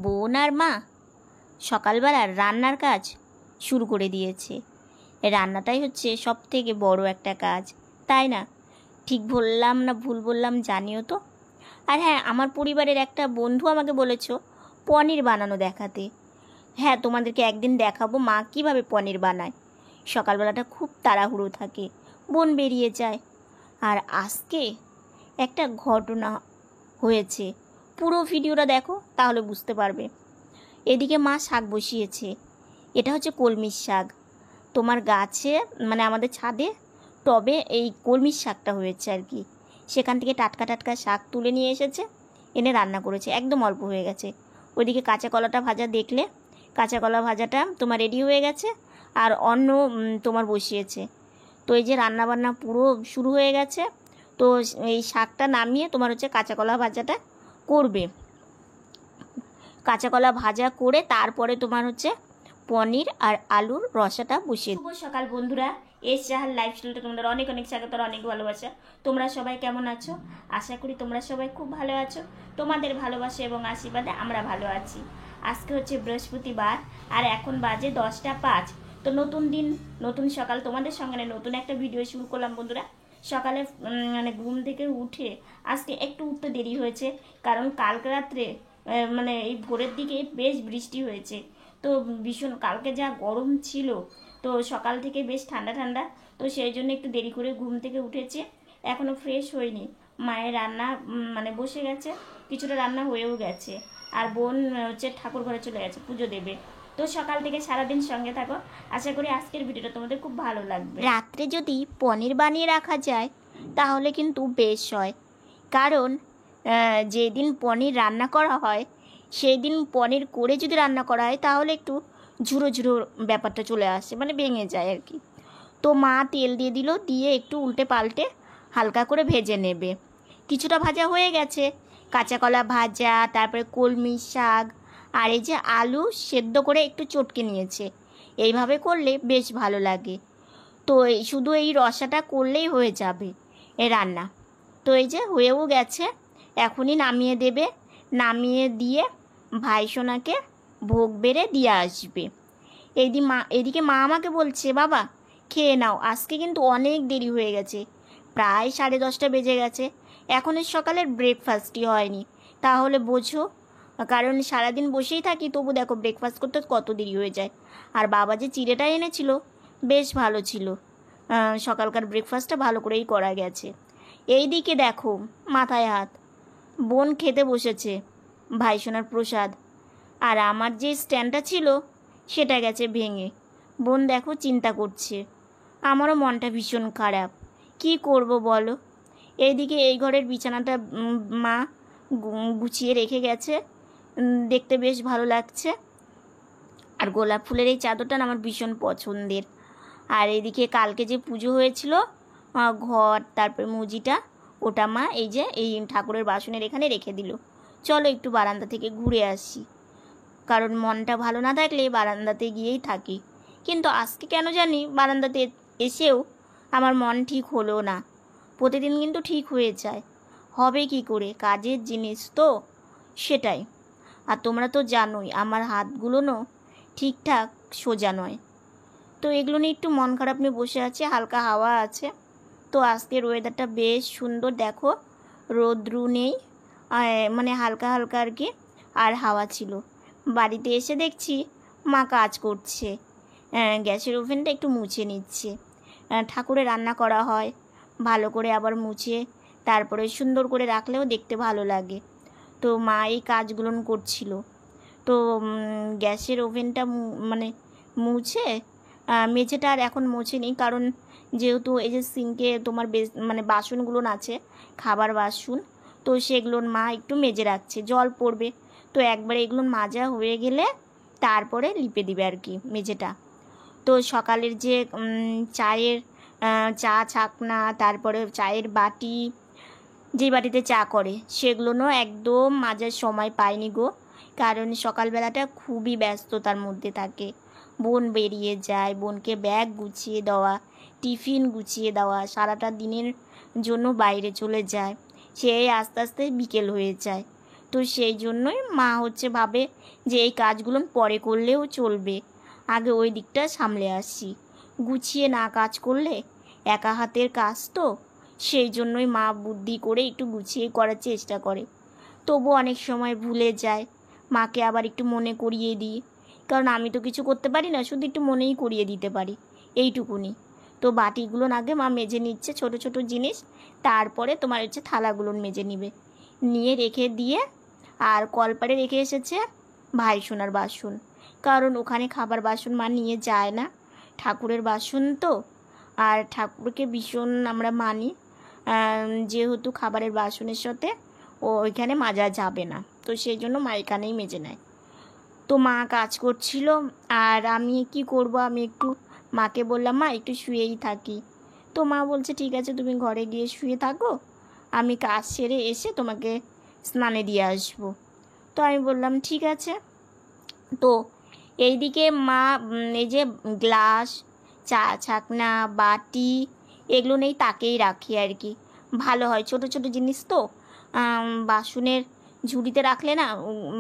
বোন আর মা সকালবেলার রান্নার কাজ শুরু করে দিয়েছে। রান্নাটাই হচ্ছে সব থেকে বড় একটা কাজ, তাই না? ঠিক বললাম না ভুল বললাম জানিও তো। আর হ্যাঁ, আমার পরিবারের একটা বন্ধু আমাকে বলেছ পনির বানানো দেখাতে। হ্যাঁ, তোমাদেরকে একদিন দেখাবো মা কীভাবে পনির বানায়। সকালবেলাটা খুব তাড়াহুড়ো থাকে, বোন বেরিয়ে যায়। আর আজকে একটা ঘটনা হয়েছে, পুরো ভিডিওটা দেখো তাহলে বুঝতে পারবে। এদিকে মা শাক বসিয়েছে, এটা হচ্ছে কলমির শাক। তোমার গাছে মানে আমাদের ছাদে টবে এই কলমির শাকটা হয়েছে আর কি, সেখান থেকে টাটকা টাটকা শাক তুলে নিয়ে এসেছে, এনে রান্না করেছে, একদম অল্প হয়ে গেছে। ওইদিকে কাঁচা কলাটা ভাজা দেখলে, কাঁচা কলা ভাজাটা তোমার রেডি হয়ে গেছে, আর অন্য তোমার বসিয়েছে। তো এই যে রান্নাবান্না পুরো শুরু হয়ে গেছে। তো এই শাকটা নামিয়ে তোমার হচ্ছে কাঁচা কলা ভাজাটা করবে। কাঁচা কলা ভাজা করে তারপরে তোমার হচ্ছে পনির আর আলুর রসাটা বসিয়ে। শুভ সকাল বন্ধুরা, এস চাহার লাইফস্টাইলটা তোমাদের অনেক অনেক স্বাগত, অনেক ভালোবাসা। তোমরা সবাই কেমন আছো? আশা করি তোমরা সবাই খুব ভালো আছো। তোমাদের ভালোবাসা এবং আশীর্বাদে আমরা ভালো আছি। আজকে হচ্ছে বৃহস্পতিবার আর এখন বাজে 10টা 5। তো নতুন দিন নতুন সকাল, তোমাদের সঙ্গে নতুন একটা ভিডিও শুরু করলাম বন্ধুরা। সকালে মানে ঘুম থেকে উঠে আজকে একটু উঠতে দেরি হয়েছে, কারণ কালকে রাত্রে মানে এই ভোরের দিকে বেশ বৃষ্টি হয়েছে। তো ভীষণ কালকে যা গরম ছিল, তো সকাল থেকে বেশ ঠান্ডা ঠান্ডা, তো সেই জন্য একটু দেরি করে ঘুম থেকে উঠেছে। এখনও ফ্রেশ হয়নি, মায়ের রান্না মানে বসে গেছে, কিছুটা রান্না হয়েও গেছে। আর বোন হচ্ছে ঠাকুর ঘরে চলে গেছে পুজো দেবে। তো সকাল থেকে সারাদিন সঙ্গে থাকো, আশা করি আজকের ভিডিওটা তোমাদের খুব ভালো লাগবে। রাত্রে যদি পনির বানিয়ে রাখা যায় তাহলে কিন্তু বেশ হয়, কারণ যেদিন পনির রান্না করা হয় সেই দিন পনির করে যদি রান্না করা হয় তাহলে একটু ঝুড়ো ঝুড়ো ব্যাপারটা চলে আসে, মানে ভেঙে যায় আর কি। তো মা তেল দিয়ে দিল, দিয়ে একটু উল্টে পাল্টে হালকা করে ভেজে নেবে। কিছুটা ভাজা হয়ে গেছে, কাঁচা কলা ভাজা, তারপরে কলমি শাক, আর এই যে আলু সেদ্ধ করে একটু চটকে নিয়েছে। এইভাবে করলে বেশ ভালো লাগে। তো শুধু এই রসাটা করলেই হয়ে যাবে এ রান্না। তো এই যে হয়েও গেছে, এখনই নামিয়ে দেবে। নামিয়ে দিয়ে ভাইসোনাকে ভোগ বেড়ে দিয়ে আসবে। এদিকে মা আমাকে বলছে, বাবা খেয়ে নাও, আজকে কিন্তু অনেক দেরি হয়ে গেছে, প্রায় 10:30 বেজে গেছে, এখন সকালের ব্রেকফাস্টই হয়নি। তাহলে বোঝো, কারণ সারাদিন বসেই থাকি, তবু দেখো ব্রেকফাস্ট করতে কত দেরি হয়ে যায়। আর বাবা যে চিড়েটা এনেছিল বেশ ভালো ছিল, সকালকার ব্রেকফাস্টটা ভালো করেই করা গেছে। এই দিকে দেখো মাথায় হাত, বোন খেতে বসেছে ভাইসোনার প্রসাদ, আর আমার যে স্ট্যান্ডটা ছিল সেটা গেছে ভেঙে। বোন দেখো চিন্তা করছে, আমারও মনটা ভীষণ খারাপ, কি করব বলো। এইদিকে এই ঘরের বিছানাটা মা গুছিয়ে রেখে গেছে, দেখতে বেশ ভালো লাগছে। আর গোলাপ ফুলের এই চাদরটা আমার ভীষণ পছন্দের। আর এদিকে কালকে যে পুজো হয়েছিল ঘর তারপরে মুজিটা, ওটা মা এই যে এই ঠাকুরের বাসনের এখানে রেখে দিল। চলো একটু বারান্দা থেকে ঘুরে আসি, কারণ মনটা ভালো না থাকলে বারান্দাতে গিয়েই থাকি। কিন্তু আজকে কেন জানি বারান্দাতে এসেও আমার মন ঠিক হলো না। প্রতিদিন কিন্তু ঠিক হয়ে যায়, হবে কি করে, কাজের জিনিস তো, সেটাই। আর তোমরা তো জানোই আমার হাতগুলোও ঠিকঠাক সোজা নয়। তো এগুলো নিয়ে একটু মন খারাপ নিয়ে বসে আছে, হালকা হাওয়া আছে। তো আজকের ওয়েদারটা বেশ সুন্দর, দেখো রোদ্রু নেই, মানে হালকা হালকা আর কি, আর হাওয়া ছিল। বাড়িতে এসে দেখছি মা কাজ করছে, গ্যাসের ওভেনটা একটু মুছে নিচ্ছে। ঠাকুরে রান্না করা হয়, ভালো করে আবার মুছে তারপরে সুন্দর করে রাখলেও দেখতে ভালো লাগে। তো মা এই কাজগুলো করছিল। তো গ্যাসের ওভেনটা মানে মুছে, মেঝেটা আর এখন মোছেনি, কারণ যেহেতু এই যে সিঙ্কে তোমার মানে বাসনগুলো আছে খাবার বাসন, তো সেগুলো মা একটু মেজে রাখছে, জল পড়বে। তো একবারে এগুলো মাজা হয়ে গেলে তারপরে লিপে দিবে আর কি মেঝেটা। তো সকালের যে চায়ের চা ছাকনা, তারপরে চায়ের বাটি, যে বাটিতে চা করে সেগুলোও একদম মাজার সময় পাইনি গো, কারণ সকালবেলাটা খুবই ব্যস্ততার মধ্যে থাকে। বোন বেরিয়ে যায়, বোনকে ব্যাগ গুছিয়ে দেওয়া, টিফিন গুছিয়ে দেওয়া, সারাটা দিনের জন্য বাইরে চলে যায়, সে আস্তে আস্তে বিকেল হয়ে যায়। তো সেই জন্যই মা হচ্ছে ভাবে যে এই কাজগুলো পরে করলেও চলবে, আগে ওই দিকটা সামলে আসি, গুছিয়ে না কাজ করলে একা হাতের কাজ তো, সেই জন্যই মা বুদ্ধি করে একটু গুছিয়ে করার চেষ্টা করে। তবু অনেক সময় ভুলে যায়, মাকে আবার একটু মনে করিয়ে দিই, কারণ আমি তো কিছু করতে পারি না, শুধু একটু মনেই করিয়ে দিতে পারি, এইটুকুনি। তো বাটিগুলো আগে মা মেজে নিচ্ছে, ছোট ছোট জিনিস, তারপরে তোমার হচ্ছে থালাগুলো মেজে নিবে, নিয়ে রেখে দিয়ে আর কলপারে রেখে এসেছে ভাইসোনার বাসন, কারণ ওখানে খাবার বাসন মা নিয়ে যায় না, ঠাকুরের বাসন তো, আর ঠাকুরকে ভীষণ আমরা মানি, যেহেতু খাবারের বাসনের সাথে ওইখানে মাজা যাবে না, তো সেই জন্য মা এখানেই মেজে নেয়। তো মা কাজ করছিল, আর আমি কি করব, আমি একটু মাকে বললাম মা একটু শুয়েই থাকি। তো মা বলছে ঠিক আছে তুমি ঘরে গিয়ে শুয়ে থাকো, আমি কাজ সেরে এসে তোমাকে স্নানে দিয়ে আসবো। তো আমি বললাম ঠিক আছে। তো এইদিকে মা এই যে গ্লাস, চা ছাকনা, বাটি, এগুলো নেই তাকেই রাখি আর কি, ভালো হয়, ছোট ছোট জিনিস তো, বাসনের ঝুড়িতে রাখলে না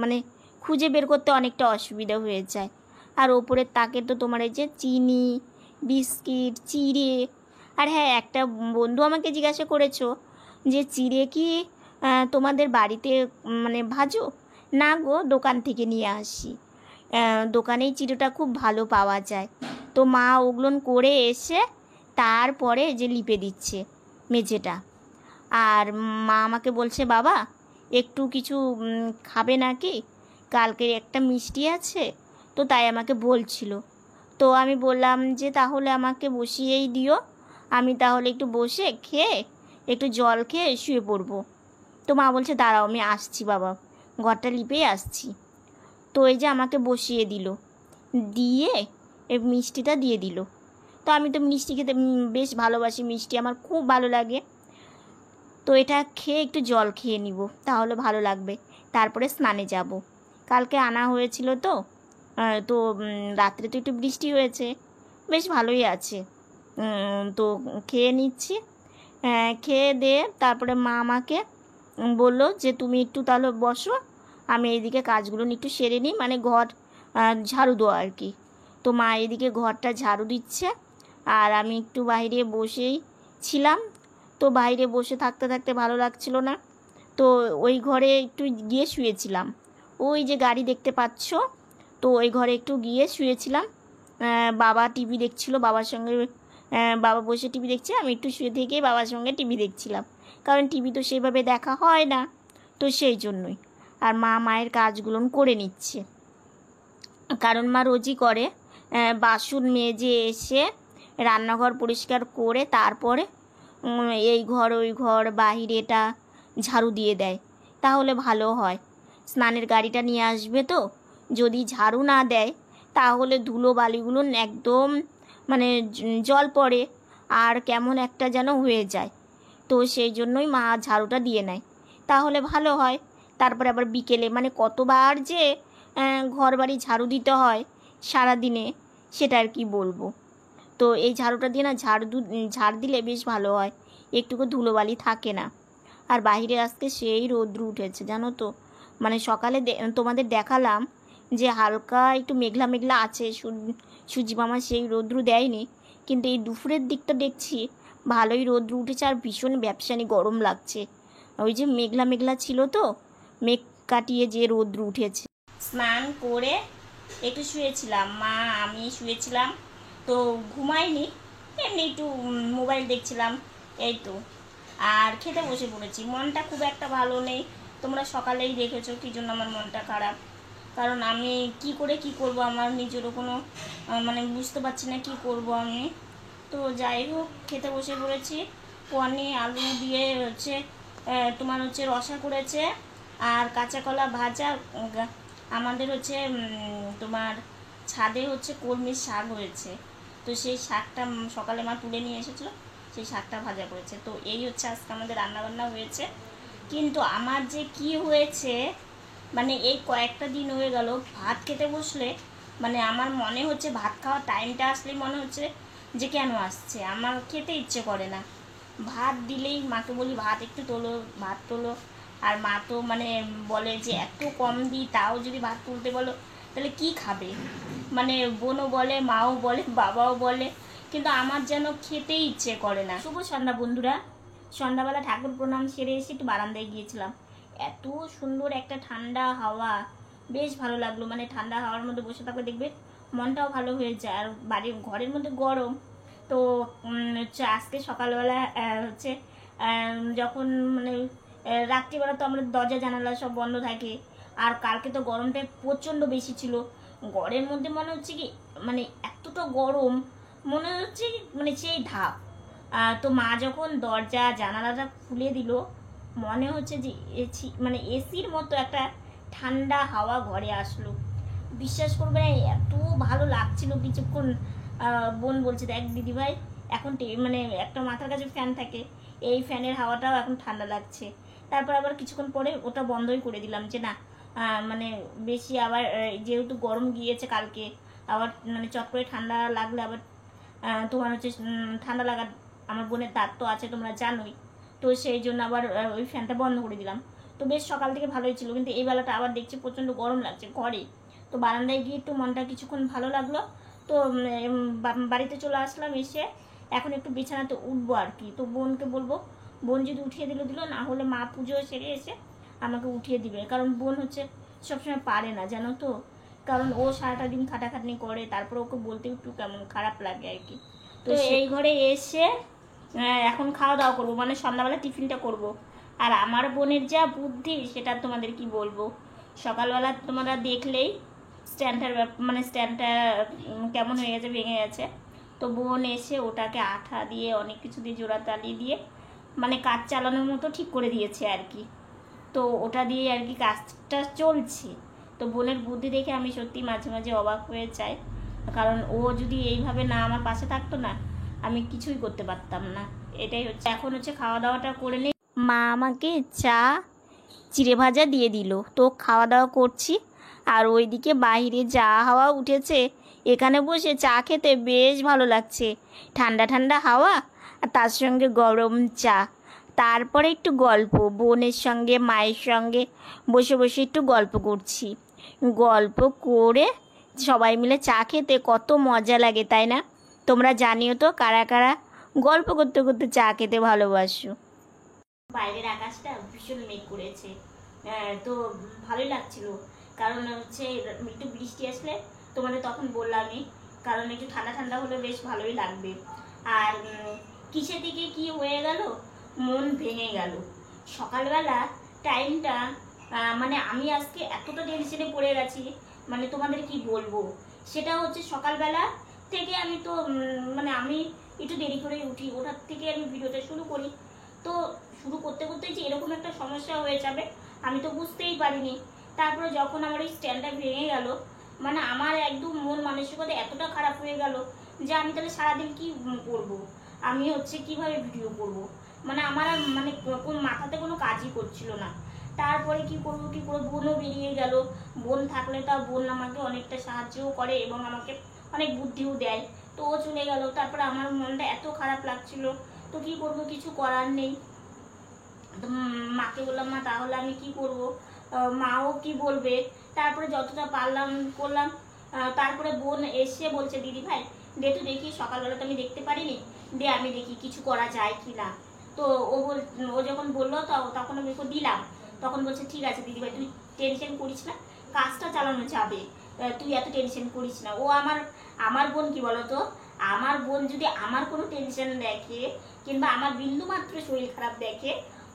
মানে খুঁজে বের করতে অনেকটা অসুবিধা হয়ে যায়। আর ওপরের তাকে তো তোমার এই যে চিনি, বিস্কিট, চিড়ে, আর হ্যাঁ একটা বন্ধু আমাকে জিজ্ঞাসা করেছো যে চিড়ে কি তোমাদের বাড়িতে মানে ভাজো? না গো, দোকান থেকে নিয়ে আসি, দোকানেই চিড়েটা খুব ভালো পাওয়া যায়। তো মা ওগুলো করে এসে তারপরে যে লিপে দিচ্ছে মেঝেটা। আর মা আমাকে বলছে বাবা একটু কিছু খাবে নাকি, কালকের একটা মিষ্টি আছে, তো তাই আমাকে বলছিল। তো আমি বললাম যে তাহলে আমাকে বসিয়েই দিও, আমি তাহলে একটু বসে খেয়ে একটু জল খেয়ে শুয়ে পড়বো। তো মা বলছে দাঁড়াও আমি আসছি বাবা, ঘরটা লিপেই আসছি। তো এই যে আমাকে বসিয়ে দিল, দিয়ে এই মিষ্টিটা দিয়ে দিল। তো আমি তো মিষ্টি খেতে বেশ ভালোবাসি, মিষ্টি আমার খুব ভালো লাগে। তো এটা খেয়ে একটু জল খেয়ে নিব, তাহলে ভালো লাগবে, তারপরে স্নানে যাব। কালকে আনা হয়েছিল তো, তো রাত্রে তো একটু বৃষ্টি হয়েছে, বেশ ভালোই আছে। তো খেয়ে নিচ্ছি, খেয়ে দিয়ে তারপরে মা আমাকে বললো যে তুমি একটু তাহলে বসো, আমি এইদিকে কাজগুলো একটু সেরে নিই, মানে ঘর ঝাড়ু দেওয়া আর কি। তো মা এদিকে ঘরটা ঝাড়ু দিচ্ছে, আর আমি একটু বাইরে বসেই ছিলাম। তো বাইরে বসে থাকতে থাকতে ভালো লাগছিল না, তো ওই ঘরে একটু গিয়ে শুয়েছিলাম, ওই যে গাড়ি দেখতে পাচ্ছ, তো ওই ঘরে একটু গিয়ে শুয়েছিলাম। বাবা টিভি দেখছিল, বাবার সঙ্গে, বাবা বসে টিভি দেখছে, আমি একটু শুয়ে থেকেই বাবার সঙ্গে টিভি দেখছিলাম, কারণ টিভি তো সেইভাবে দেখা হয় না, তো সেই জন্যই। আর মা মায়ের কাজগুলো করে নিচ্ছে, কারণ মা রোজই করে, বাসন মেজে এসে রান্নাঘর পরিষ্কার করে তারপরে এই ঘর ওই ঘর বাহিরেটা ঝাড়ু দিয়ে দেয়, তাহলে ভালো হয়। স্নানের গাড়িটা নিয়ে আসবে তো, যদি ঝাড়ু না দেয় তাহলে ধুলো বালিগুলো একদম মানে জল পড়ে, আর কেমন একটা যেন হয়ে যায়। তো সেই জন্যই মা ঝাড়ুটা দিয়ে নেয়, তাহলে ভালো হয়। তারপরে আবার বিকেলে মানে কতবার যে ঘর বাড়ি ঝাড়ু দিতে হয় সারাদিনে, সেটা আর কি বলবো। তো এই ঝাড়ুটা দিয়ে না ঝাড় দিলে বেশ ভালো হয়, একটুকু ধুলোবালি থাকে না। আর বাইরে আজকে সেই রৌদ্র উঠেছে জানো তো, মানে সকালে তোমাদের দেখালাম যে হালকা একটু মেঘলা মেঘলা আছে, সূর্য মামা সেই রৌদ্র দেয়নি, কিন্তু এই দুপুরের দিকটা দেখছি ভালোই রৌদ্র উঠেছে, আর ভীষণ ব্যবসানি গরম লাগছে। ওই যে মেঘলা মেঘলা ছিল তো, মেঘ কাটিয়ে যে রৌদ্র উঠেছে। স্নান করে একটু শুয়েছিলাম, মা আমি শুয়েছিলাম, তো ঘুমাইনি, এমনি একটু মোবাইল দেখছিলাম, এই তো। আর খেতে বসে পড়েছি, মনটা খুব একটা ভালো নেই, তোমরা সকালেই দেখেছো কী জন্য আমার মনটা খারাপ, কারণ আমি কি করে কি করব, আমার নিজেরও কোনো মানে বুঝতে পারছি না কি করব আমি। তো যাই হোক খেতে বসে পড়েছি, পনির আলু দিয়ে হচ্ছে তোমার হচ্ছে রসা করেছে, আর কাঁচা কলা ভাজা। আমাদের হচ্ছে তোমার ছাদে হচ্ছে কলমির শাক হয়েছে, তো সেই শাকটা সকালে মা তুলে নিয়ে এসেছিলো, সেই শাকটা ভাজা করেছে। তো এই হচ্ছে আজকে আমাদের রান্নাবান্না হয়েছে। কিন্তু আমার যে কি হয়েছে, মানে এই কয়েকটা দিন হয়ে গেল ভাত খেতে বসলে মানে আমার মনে হচ্ছে ভাত খাওয়ার টাইমটা আসলেই মনে হচ্ছে যে কেন আসছে, আমার খেতে ইচ্ছে করে না। ভাত দিলেই মাকে বলি ভাত একটু তোলো, ভাত তোলো, আর মা তো মানে বলে যে এত কম দিই, তাও যদি ভাত তুলতে বলো তাহলে কি খাবে, মানে বোনও বলে, মাও বলে, বাবাও বলে, কিন্তু আমার যেন খেতেই ইচ্ছে করে না। শুভ সন্ধ্যা বন্ধুরা। সন্ধ্যাবেলা ঠাকুর প্রণাম সেরে এসে একটু বারান্দায় গিয়েছিলাম। এত সুন্দর একটা ঠান্ডা হাওয়া, বেশ ভালো লাগলো। মানে ঠান্ডা হাওয়ার মধ্যে বসে থাকলে দেখবে মনটাও ভালো হয়ে যায়। আর বাড়ির ঘরের মধ্যে গরম, তো হচ্ছে আজকে সকালবেলা হচ্ছে যখন মানে রাত্রিবেলা তো আমরা দরজা জানালা সব বন্ধ থাকে, আর কালকে তো গরমটা প্রচণ্ড বেশি ছিল। ঘরের মধ্যে মনে হচ্ছে কি মানে এতটা গরম, মনে হচ্ছে মানে সেই ধাপ। তো মা যখন দরজা জানালাটা খুলে দিল, মনে হচ্ছে যে মানে এসির মতো একটা ঠান্ডা হাওয়া ঘরে আসলো। বিশ্বাস করবে না, এত ভালো লাগছিল কিছুক্ষণ। বোন বলছে দেখ দিদিভাই, এখন মানে একটা মাথার কাছে ফ্যান থাকে, এই ফ্যানের হাওয়াটাও এখন ঠান্ডা লাগছে। তারপর আবার কিছুক্ষণ পরে ওটা বন্ধই করে দিলাম, যে না মানে বেশি আবার যেহেতু গরম গিয়েছে কালকে, আবার মানে চট করে ঠান্ডা লাগলে আবার তোমার হচ্ছে ঠান্ডা লাগার আমার বোনের দাঁত তো আছে তোমরা জানোই, তো সেই জন্য আবার ওই ফ্যানটা বন্ধ করে দিলাম। তো বেশ সকাল থেকে ভালোই ছিল, কিন্তু এই বেলাটা আবার দেখছি প্রচণ্ড গরম লাগছে ঘরে। তো বারান্দায় গিয়ে একটু মনটা কিছুক্ষণ ভালো লাগলো। তো বাড়িতে চলে আসলাম, এসে এখন একটু বিছানাতে উঠবো আর কি। তো বোনকে বলবো, বোন যদি উঠিয়ে দিল, না হলে মা পুজো সেরে এসে আমাকে উঠিয়ে দিবে, কারণ বোন হচ্ছে সবসময় পারে না জানো তো, কারণ ও সারাটা দিন খাটাখাটনি করে, তারপর ওকে বলতে একটু কেমন খারাপ লাগে আর কি। তো এই ঘরে এসে এখন খাওয়া দাওয়া করবো, মানে সন্ধ্যাবেলা টিফিনটা করব। আর আমার বোনের যা বুদ্ধি সেটা তোমাদের কি বলবো। সকালবেলা তোমরা দেখলেই স্ট্যান্ডটা কেমন হয়ে গেছে, ভেঙে গেছে। তো বোন এসে ওটাকে আঠা দিয়ে অনেক কিছু দিয়ে জোড়া তালিয়ে দিয়ে মানে কাজ চালানোর মতো ঠিক করে দিয়েছে আর কি। তো ওটা দিয়ে আর কি কাজটা চলছে। তো বোনের বুদ্ধি দেখে আমি সত্যি মাঝে মাঝে অবাক হয়ে যাই, কারণ ও যদি এইভাবে না আমার পাশে থাকতো না, আমি কিছুই করতে পারতাম না। এটাই হচ্ছে, এখন হচ্ছে খাওয়া দাওয়াটা করে নিই। মা আমাকে চা চিড়ে ভাজা দিয়ে দিল, তো খাওয়া দাওয়া করছি। আর ওইদিকে বাইরে যা হাওয়া উঠেছে, এখানে বসে চা খেতে বেশ ভালো লাগছে। ঠান্ডা ঠান্ডা হাওয়া আর তার সঙ্গে গরম চা, তারপরে একটু গল্প, বোনের সঙ্গে মায়ের সঙ্গে বসে বসে একটু গল্প করছি। গল্প করে সবাই মিলে চা খেতে কত মজা লাগে, তাই না? তোমরা জানিও তো কারা কারা গল্প করতে করতে চা খেতে ভালোবাসো। বাইরের আকাশটা ভীষণ মেঘ করেছে, তো ভালোই লাগছিল, কারণ হচ্ছে একটু বৃষ্টি আসলে তোমাদের তখন বললামই, কারণ একটু ঠান্ডা ঠান্ডা হলে বেশ ভালোই লাগবে। আর কিসের দিকে কি হয়ে গেল, মন ভেঙে গেল সকালবেলা টাইমটা। মানে আমি আজকে এতটা টেনশনে পড়ে গেছি, মানে তোমাদের কি বলবো। সেটা হচ্ছে সকালবেলা থেকে আমি তো মানে আমি একটু দেরি করে উঠি, ওটার থেকে আমি ভিডিওটা শুরু করি। তো শুরু করতে করতে যে এরকম একটা সমস্যা হয়ে যাবে আমি তো বুঝতেই পারিনি। তারপরে যখন আমার এই স্ট্যান্ডটা ভেঙে গেল, মানে আমার একদম মন মানসিকতা এতটা খারাপ হয়ে গেল যে আমি তাহলে সারাদিন কি করব, আমি হচ্ছে কিভাবে ভিডিও করব, মানে আমার আর মানে কোন মাথাতে কোনো কাজই করছিল না। তারপরে কি করবো বোনও বেরিয়ে গেল। বোন থাকলে তা বোন আমাকে অনেকটা সাহায্যও করে এবং আমাকে অনেক বুদ্ধিও দেয়। তো ও চলে গেল, তারপরে আমার মনটা এত খারাপ লাগছিল। তো কি করব, কিছু করার নেই। তো মাকে বললাম, মা তাহলে আমি কি করব, মাও কি বলবে। তারপরে যতটা পারলাম করলাম। তারপরে বোন এসে বলছে, দিদি ভাই দে তো দেখি, সকালবেলা তো আমি দেখতে পারিনি, দে আমি দেখি কিছু করা যায় কি না। তো ও যখন বললো তখন আমি ওকে দিলাম। তখন বলছে ঠিক আছে দিদি ভাই তুই টেনশন করিস না, কাজটা চালানো যাবে, তুই এত টেনশন করিস না। ও আমার বোন কি বলতো, আমার বোন যদি আমার কোনো টেনশন দেখে কিংবা আমার বিন্দু মাত্র শরীর খারাপ দেখে,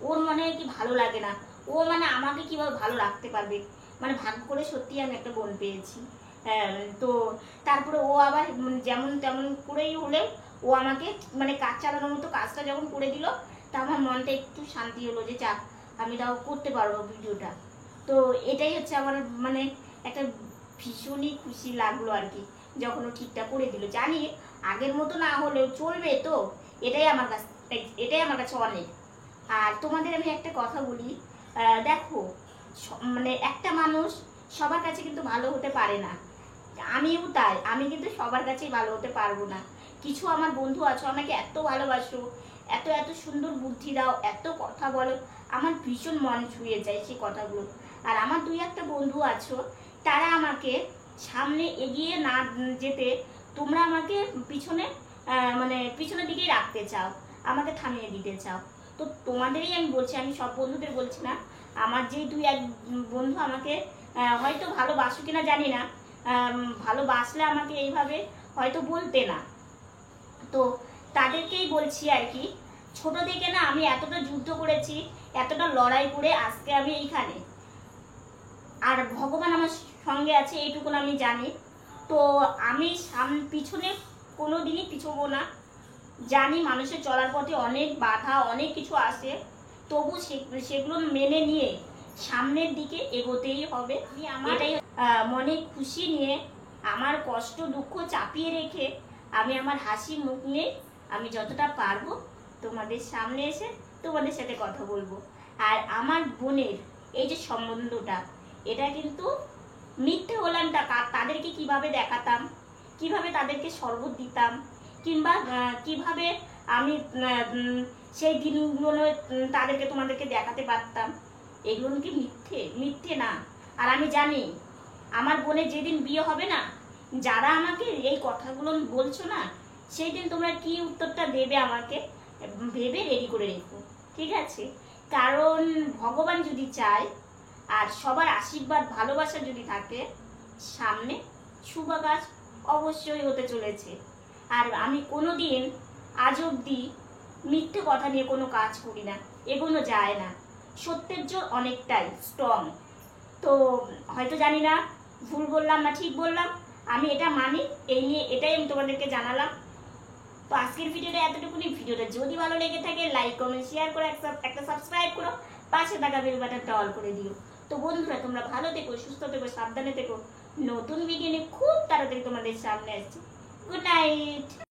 ওর মনে হয় কি ভালো লাগে না। ও মানে আমাকে কিভাবে ভালো রাখতে পারবে, মানে ভাগ্য করে সত্যি আমি একটা বোন পেয়েছি। তো তারপরে ও আবার যেমন তেমন করেই হলে ও আমাকে মানে কাজ চালানোর মতো কাজটা যখন করে দিল, তা আমার মনটা একটু শান্তি হলো যে যাক আমি তাও করতে পারবো ভিডিওটা। তো এটাই হচ্ছে আমার মানে একটা ভীষণই খুশি লাগলো আর কি, যখন ও ঠিকঠাক করে দিল। জানি আগের মতো না হলেও চলবে, তো এটাই আমার কাছে অনেক। আর তোমাদের আমি একটা কথা বলি, দেখো মানে একটা মানুষ সবার কাছে কিন্তু ভালো হতে পারে না, আমিও তাই, আমি কিন্তু সবার কাছেই ভালো হতে পারবো না। কিছু আমার বন্ধু আছো আমাকে এত ভালোবাসো, এত এত সুন্দর বুদ্ধি দাও, এত কথা বলো, আমার ভীষণ মন ছুঁয়ে যায় সেই কথাগুলো। আর আমার দুই একটা বন্ধু আছো, তারা আমাকে সামনে এগিয়ে না যেতে তোমরা আমাকে পিছনে মানে পিছনের দিকেই রাখতে চাও, আমাকে থামিয়ে দিতে চাও। তো তোমাদেরই আমি বলছি, আমি সব বন্ধুদের বলছি না। আমার যেই দুই এক বন্ধু আমাকে হয়তো ভালোবাসো কিনা জানি না, ভালোবাসলে আমাকে এইভাবে হয়তো বলতে না। তো তাদেরকেই বলছি আর কি, ছোট থেকে না আমি এতটা যুদ্ধ করেছি, এতটা লড়াই করে আজকে আমি এইখানে, আর ভগবান আমার সঙ্গে আছে এইটুকুন আমি জানি। তো আমি পিছনে কোনো দিনই পিছবো না। জানি মানুষের চলার পথে অনেক বাধা, অনেক কিছু আসে, তবু সেগুলো মেনে নিয়ে সামনের দিকে এগোতেই হবে। আমি আমার এটাই মনে খুশি নিয়ে, আমার কষ্ট দুঃখ চাপিয়ে রেখে আমি আমার হাসি মুখ নিয়ে আমি যতটা পারবো তোমাদের সামনে এসে তোমাদের সাথে কথা বলবো। আর আমার বোনের এই যে সম্বন্ধটা, এটা কিন্তু মিথ্যে হলাম, তাদেরকে কিভাবে দেখাতাম, কিভাবে তাদেরকে শরবত দিতাম, কিংবা কিভাবে আমি সেই দিনগুলো তাদেরকে তোমাদেরকে দেখাতে পারতাম, এগুলো কি মিথ্যে? মিথ্যে না। আর আমি জানি আমার বোনের যেদিন বিয়ে হবে না, যারা আমাকে এই কথাগুলো বলছো না, সেই দিন তোমরা কি উত্তরটা দেবে আমাকে ভেবে রেডি করে রেখো, ঠিক আছে? কারণ ভগবান যদি চায় আর সবার আশীর্বাদ ভালোবাসা যদি থাকে, সামনে শুভ কাজ অবশ্যই হতে চলেছে। আর আমি কোনোদিন আজ অবধি মিথ্যে কথা নিয়ে কোনো কাজ করি না, এগোনো যায় না। সত্যের জোর অনেকটাই স্ট্রং। তো হয়তো জানি না ভুল বললাম না ঠিক বললাম, আমি এটা মানি, এই নিয়ে এটাই আমি তোমাদেরকে জানালাম। তো আজকের ভিডিওটা এতটুকুনি। ভিডিওটা যদি ভালো লেগে থাকে লাইক কমেন্ট শেয়ার করে একটা সাবস্ক্রাইব করো, পাশে থাকা বেল বাটনটা অল করে দিও। তো বন্ধুরা, তোমরা ভালো থেকো, সুস্থ থেকো, সাবধানে থেকো। নতুন ভিডিও নিয়ে খুব তাড়াতাড়ি তোমাদের সামনে আসছি। Good night.